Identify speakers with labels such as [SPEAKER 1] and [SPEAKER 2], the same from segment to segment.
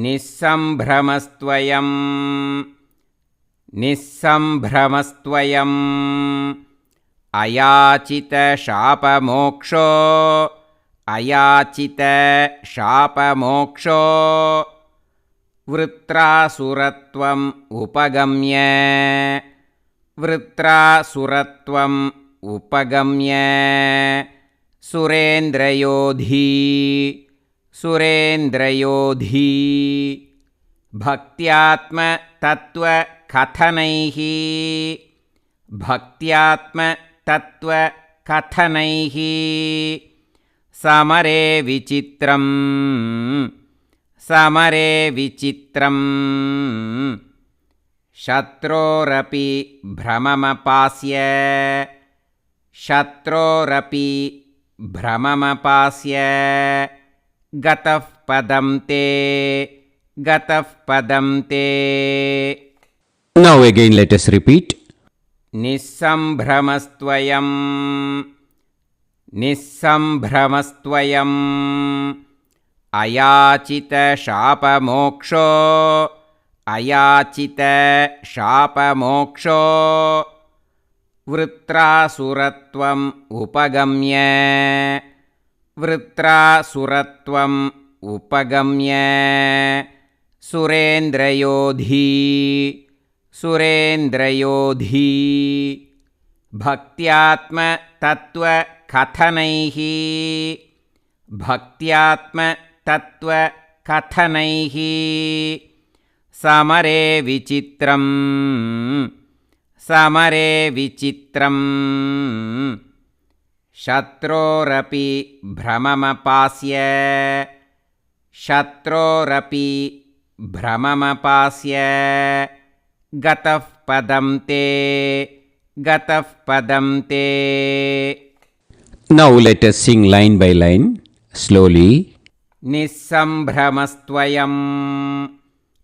[SPEAKER 1] निस्सम्भ्रमस्त्वयम् निस्सम्भ्रमस्त्वयम् अयाचितशापमोक्षो अयाचितशापमोक्षो वृत्रासुरत्वम् उपगम्य वृत्रासुरत्वम् उपगम्य सुरेन्द्रयोधी सुरेन्द्रयोधी भक्त्यात्मतत्त्वकथनैः भक्त्यात्मतत्त्वकथनैः समरे विचित्रम् समरे विचित्रम् शत्रोरपि भ्रममपास्य शत्रोरपि भ्रममपास्य गतः पदं ते गतः पदं ते
[SPEAKER 2] Now again let us repeat.
[SPEAKER 1] निस्सम्भ्रमस्त्वयम् निस्सम्भ्रमस्त्वयम् अयाचितशापमोक्षो अयाचितशापमोक्षो वृत्रासुरत्वम् उपगम्य वृत्रासुरत्वम् उपगम्य सुरेन्द्रयोधी सुरेन्द्रयोधी भक्त्यात्मतत्त्वकथनैः भक्त्यात्मतत्त्वकथनैः समरे विचित्रम् समरे विचित्रम् शत्रोरपि भ्रममपास्य शत्रोरपि भ्रममपास्य गतः पदं ते गतः पदं ते
[SPEAKER 2] Now let us sing line by line slowly.
[SPEAKER 1] निस्सम्भ्रमस्त्वयम्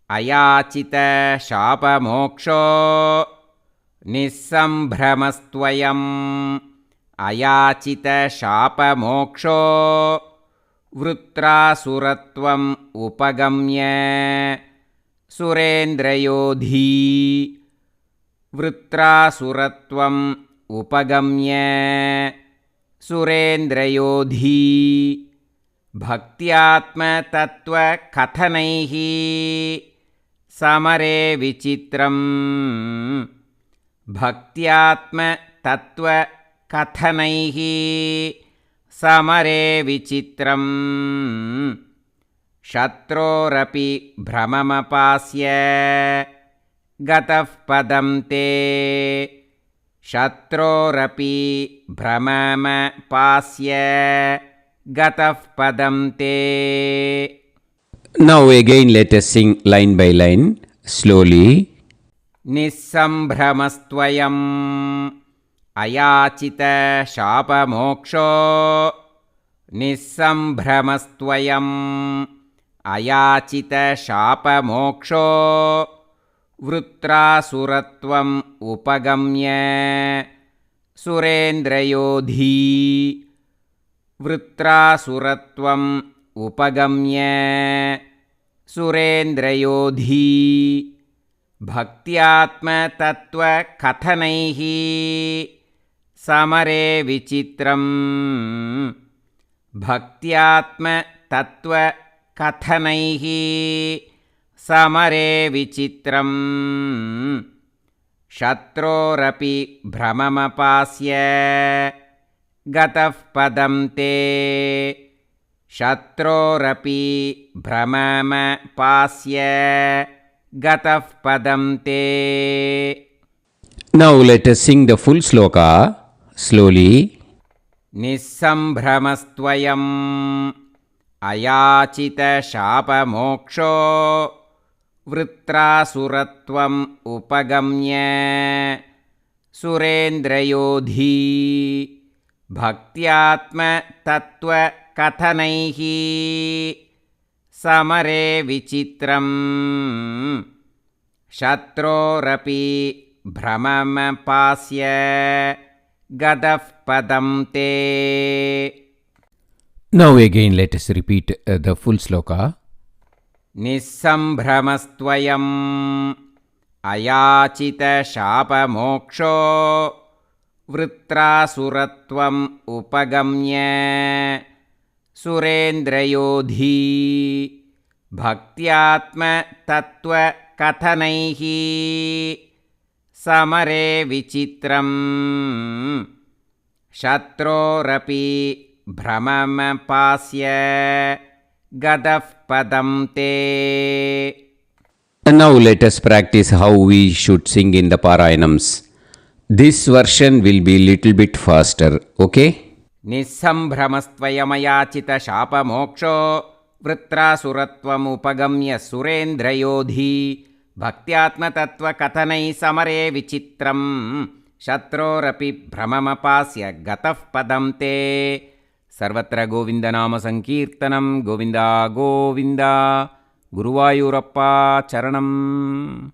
[SPEAKER 1] अयाचितशापमोक्षो निस्सम्भ्रमस्त्वयम् अयाचितशापमोक्षो वृत्रासुरत्वम् उपगम्य सुरेन्द्रयोधी वृत्रासुरत्वम् उपगम्य सुरेन्द्रयोधी भक्त्यात्मतत्त्वकथनैः समरे विचित्रम् भक्त्यात्मतत्त्वकथनैः समरे विचित्रम् शत्रोरपि भ्रममपास्य गतः पदं ते शत्रोरपि भ्रममपास्य गतः पदं ते
[SPEAKER 2] Now again let us sing line by line slowly.
[SPEAKER 1] निस्सम्भ्रमस्त्वयम् अयाचितशापमोक्षो निस्सम्भ्रमस्त्वयम् अयाचितशापमोक्षो वृत्रासुरत्वम् उपगम्य सुरेन्द्रयोधी वृत्रासुरत्वम् उपगम्य सुरेन्द्रयोधी भक्त्यात्मतत्त्वकथनैः समरे विचित्रम् भक्त्यात्मतत्त्वकथनैः समरे विचित्रम् शत्रोरपि भ्रममपास्य गतः पदं ते शत्रोरपि भ्रममपास्य गतः पदं ते
[SPEAKER 2] Now let us sing the full sloka slowly.
[SPEAKER 1] निस्सम्भ्रमस्त्वयम् अयाचितशापमोक्षो वृत्रासुरत्वम् उपगम्य सुरेन्द्रयोधी भक्त्यात्मतत्त्वकथनैः समरे विचित्रम् शत्रोरपि भ्रममपास्य गतः पदं ते
[SPEAKER 2] Now again let us repeat the full sloka.
[SPEAKER 1] निःसम्भ्रमस्त्वयम् अयाचितशापमोक्षो वृत्रासुरत्वम् उपगम्य सुरेन्द्रयोधी भक्त्यात्मतत्त्वकथनैः समरे विचित्रम् शत्रोरपि भ्रममपास्य गतः पदं ते.
[SPEAKER 2] Now let us practice how we should sing in the Parayanams. This version will be little bit faster, okay?
[SPEAKER 1] निःसम्भ्रमस्त्वयमयाचितशापमोक्षो वृत्रासुरत्वमुपगम्य सुरेन्द्रयोधी भक्त्यात्मतत्त्वकथनैः समरे विचित्रम् शत्रोरपि भ्रममपास्य गतः पदं ते. सर्वत्र गोविन्दनामसङ्कीर्तनं गोविन्द गोविन्द. गुरुवायूरप्पा चरणम्.